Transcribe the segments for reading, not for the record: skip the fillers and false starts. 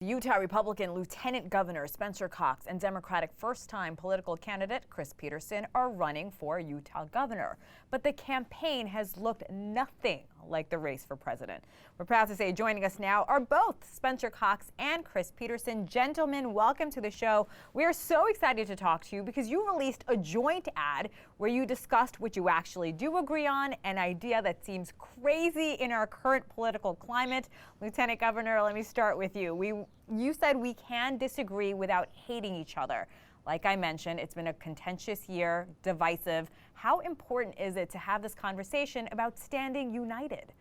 Utah Republican Lieutenant Governor Spencer Cox and Democratic first-time political candidate Chris Peterson are running for Utah governor. But the campaign has looked nothing like the race for president. We're proud to say joining us now are both Spencer Cox and Chris Peterson. Gentlemen, welcome to the show. We are so excited to talk to you because you released a joint ad where you discussed what you actually do agree on, an idea that seems crazy in our current political climate. Lieutenant Governor, let me start with you. You said we can disagree without hating each other. Like I mentioned, it's been a contentious year, divisive. How important is it to have this conversation about standing united?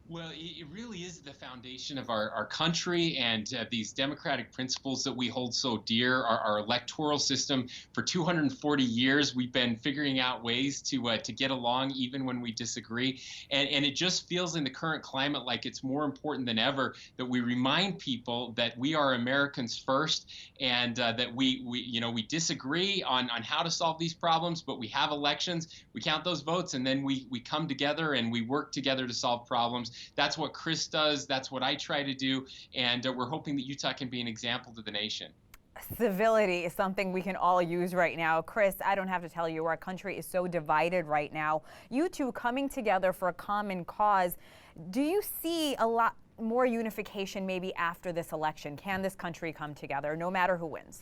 Well, it really is the foundation of our country and these democratic principles that we hold so dear. Our electoral system, for 240 years, we've been figuring out ways to get along even when we disagree. And it just feels in the current climate like it's more important than ever that we remind people that we are Americans first, and that we disagree on how to solve these problems, but we have elections, we count those votes, and then we come together and we work together to solve problems. That's what Chris does. That's what I try to do. And we're hoping that Utah can be an example to the nation. Civility is something we can all use right now. Chris, I don't have to tell you, our country is so divided right now. You two coming together for a common cause. Do you see a lot more unification maybe after this election? Can this country come together no matter who wins?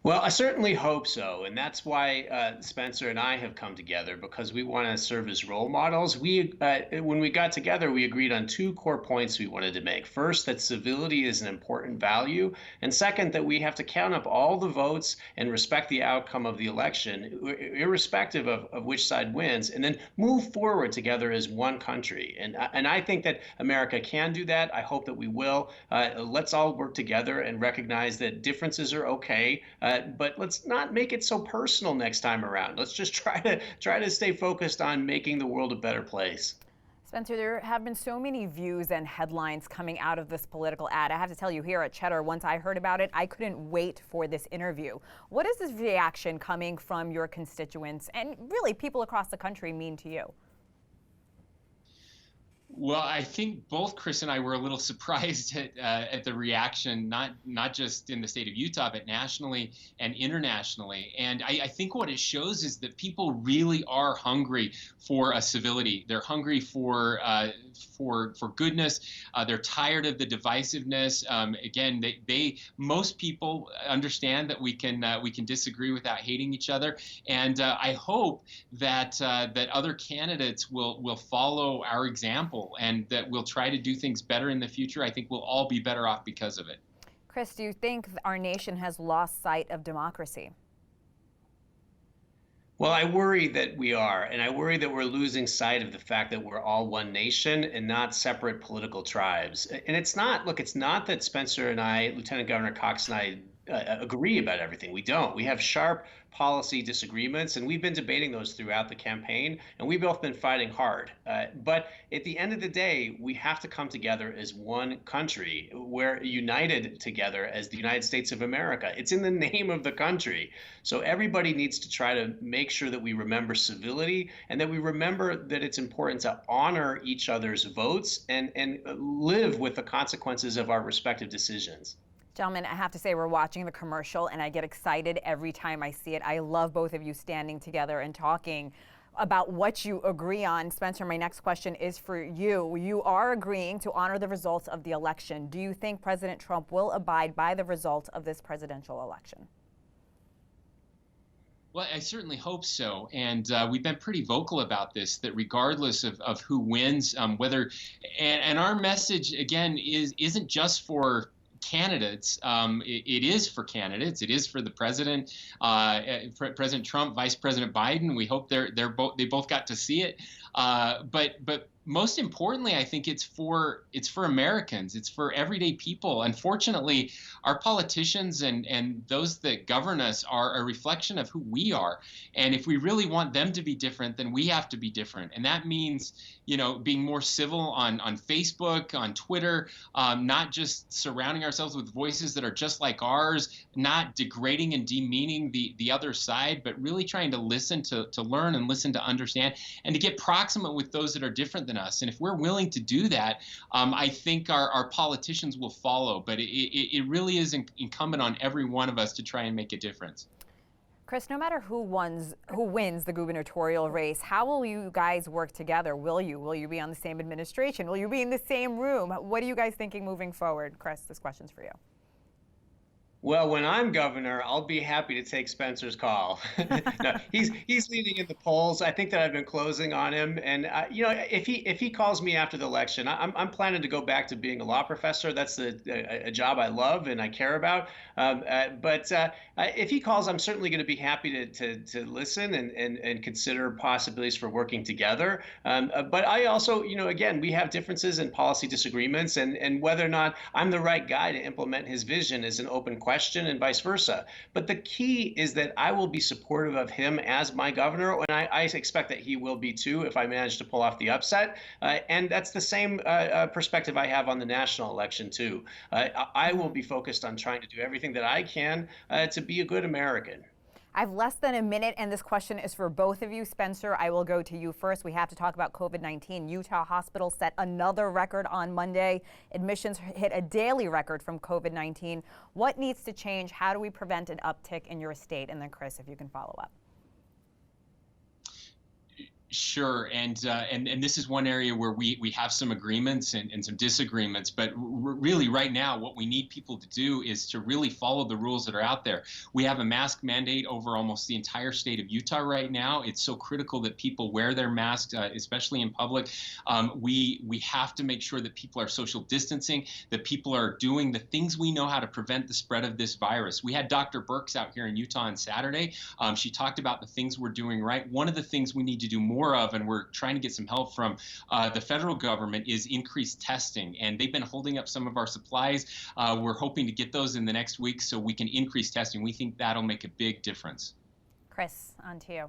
Well, I certainly hope so, and that's why Spencer and I have come together, because we want to serve as role models. When we got together, we agreed on two core points we wanted to make. First, that civility is an important value, and second, that we have to count up all the votes and respect the outcome of the election, irrespective of which side wins, and then move forward together as one country. And I think that America can do that. I hope that we will. Let's all work together and recognize that differences are okay. But let's not make it so personal next time around. Let's just try to stay focused on making the world a better place. Spencer, there have been so many views and headlines coming out of this political ad. I have to tell you, here at Cheddar, once I heard about it, I couldn't wait for this interview. What does this reaction coming from your constituents and really people across the country mean to you? Well, I think both Chris and I were a little surprised at the reaction, not just in the state of Utah, but nationally and internationally. And I think what it shows is that people really are hungry for a civility. They're hungry for goodness. They're tired of the divisiveness. Again, most people understand that we can disagree without hating each other. And I hope that other candidates will follow our example, and that we'll try to do things better in the future. I think we'll all be better off because of it. Chris, do you think our nation has lost sight of democracy? Well, I worry that we are, and I worry that we're losing sight of the fact that we're all one nation and not separate political tribes. And it's not that Spencer and I, Lieutenant Governor Cox and I, agree about everything. We don't. We have sharp policy disagreements, and we've been debating those throughout the campaign, and we've both been fighting hard. But at the end of the day, we have to come together as one country. We're united together as the United States of America. It's in the name of the country. So everybody needs to try to make sure that we remember civility, and that we remember that it's important to honor each other's votes and live with the consequences of our respective decisions. Gentlemen, I have to say we're watching the commercial and I get excited every time I see it. I love both of you standing together and talking about what you agree on. Spencer, my next question is for you. You are agreeing to honor the results of the election. Do you think President Trump will abide by the results of this presidential election? Well, I certainly hope so. And we've been pretty vocal about this, that regardless of who wins, and our message, again, isn't just for candidates. It is for candidates. It is for the president, President Trump, Vice President Biden. We hope they both got to see it. But most importantly, I think it's for Americans. It's for everyday people. Unfortunately, our politicians and those that govern us are a reflection of who we are. And if we really want them to be different, then we have to be different. And that means, being more civil on Facebook, on Twitter, not just surrounding ourselves with voices that are just like ours, not degrading and demeaning the other side, but really trying to listen to learn and listen to understand and to get progress proximate with those that are different than us. And if we're willing to do that, I think our politicians will follow. But it really is incumbent on every one of us to try and make a difference. Chris, no matter who wins the gubernatorial race, how will you guys work together? Will you be on the same administration? Will you be in the same room? What are you guys thinking moving forward? Chris, this question's for you. Well, when I'm governor, I'll be happy to take Spencer's call. No, he's leading in the polls. I think that I've been closing on him, and if he calls me after the election, I'm planning to go back to being a law professor. That's a job I love and I care about. But if he calls, I'm certainly going to be happy to listen and consider possibilities for working together. But I also, again, we have differences and policy disagreements, and whether or not I'm the right guy to implement his vision is an open question, and vice versa. But the key is that I will be supportive of him as my governor, and I expect that he will be too if I manage to pull off the upset. And that's the same perspective I have on the national election too. I will be focused on trying to do everything that I can to be a good American. I have less than a minute, and this question is for both of you. Spencer, I will go to you first. We have to talk about COVID-19. Utah hospitals set another record on Monday. Admissions hit a daily record from COVID-19. What needs to change? How do we prevent an uptick in your state? And then, Chris, if you can follow up. Sure, and this is one area where we have some agreements and some disagreements, but really right now what we need people to do is to really follow the rules that are out there. We have a mask mandate over almost the entire state of Utah right now. It's so critical that people wear their masks, especially in public. We have to make sure that people are social distancing, that people are doing the things we know how to prevent the spread of this virus. We had Dr. Birx out here in Utah on Saturday. She talked about the things we're doing right. One of the things we need to do more of, and we're trying to get some help from the federal government, is increased testing. And they've been holding up some of our supplies. We're hoping to get those in the next week so we can increase testing. We think that'll make a big difference. Chris, on to you.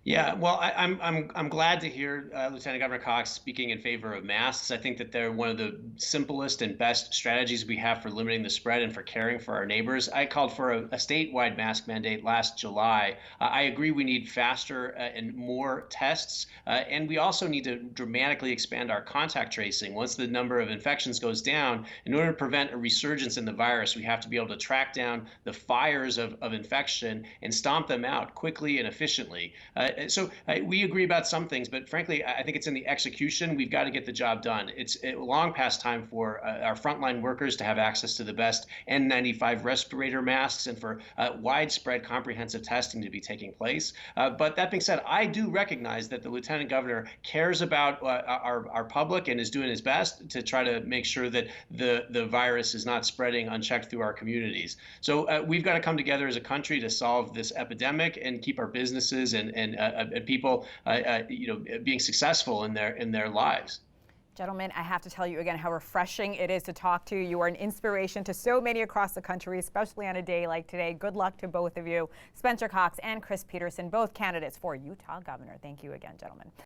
Yeah, well, I'm glad to hear Lieutenant Governor Cox speaking in favor of masks. I think that they're one of the simplest and best strategies we have for limiting the spread and for caring for our neighbors. I called for a statewide mask mandate last July. I agree we need faster and more tests, and we also need to dramatically expand our contact tracing. Once the number of infections goes down, in order to prevent a resurgence in the virus, we have to be able to track down the fires of infection and stomp them out quickly and efficiently. So we agree about some things, but frankly, I think it's in the execution. We've got to get the job done. It's long past time for our frontline workers to have access to the best N95 respirator masks and for widespread comprehensive testing to be taking place. But that being said, I do recognize that the Lieutenant Governor cares about our public and is doing his best to try to make sure that the virus is not spreading unchecked through our communities. So we've got to come together as a country to solve this epidemic and keep our businesses and people, being successful in their lives. Gentlemen, I have to tell you again how refreshing it is to talk to you. You are an inspiration to so many across the country, especially on a day like today. Good luck to both of you. Spencer Cox and Chris Peterson, both candidates for Utah governor. Thank you again, gentlemen.